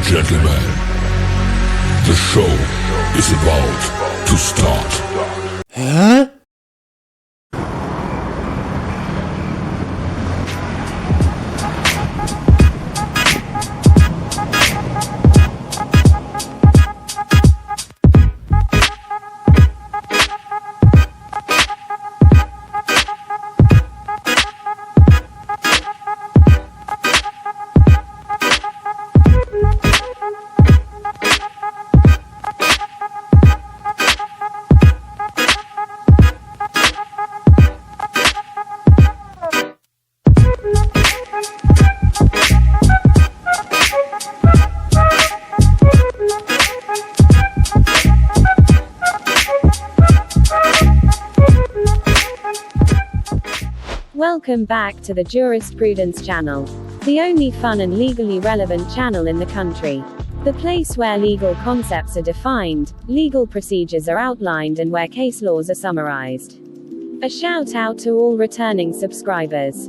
gentlemen, the show is about to start. Huh? Welcome back to the Jurist Prudence Channel, the only fun and legally relevant channel in the country. The place where legal concepts are defined, legal procedures are outlined, and where case laws are summarized. A shout out to all returning subscribers.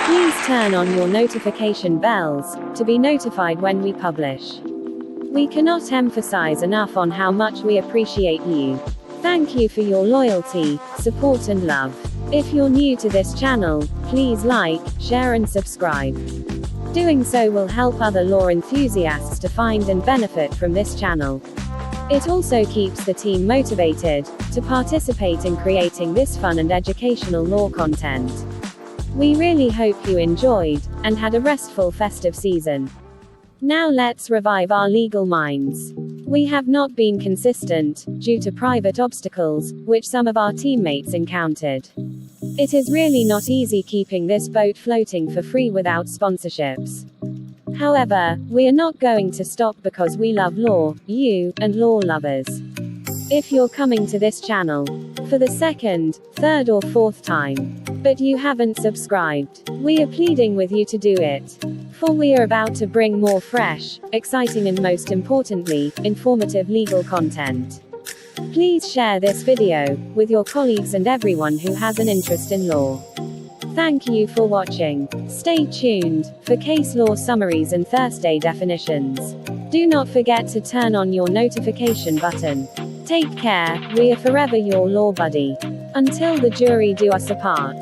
Please turn on your notification bells to be notified when we publish. We cannot emphasize enough on how much we appreciate you. Thank you for your loyalty, support and love. If you're new to this channel, please like, share and subscribe. Doing so will help other law enthusiasts to find and benefit from this channel. It also keeps the team motivated to participate in creating this fun and educational law content. We really hope you enjoyed and had a restful festive season. Now let's revive our legal minds. We have not been consistent, due to private obstacles, which some of our teammates encountered. It is really not easy keeping this boat floating for free without sponsorships. However, we are not going to stop because we love law, you, and law lovers. If you're coming to this channel for the second, third or fourth time, but you haven't subscribed, we are pleading with you to do it. For we are about to bring more fresh, exciting and most importantly, informative legal content. Please share this video with your colleagues and everyone who has an interest in law. Thank you for watching. Stay tuned for case law summaries and Thursday definitions. Do not forget to turn on your notification button. Take care, we are forever your law buddy. Until the jury do us apart.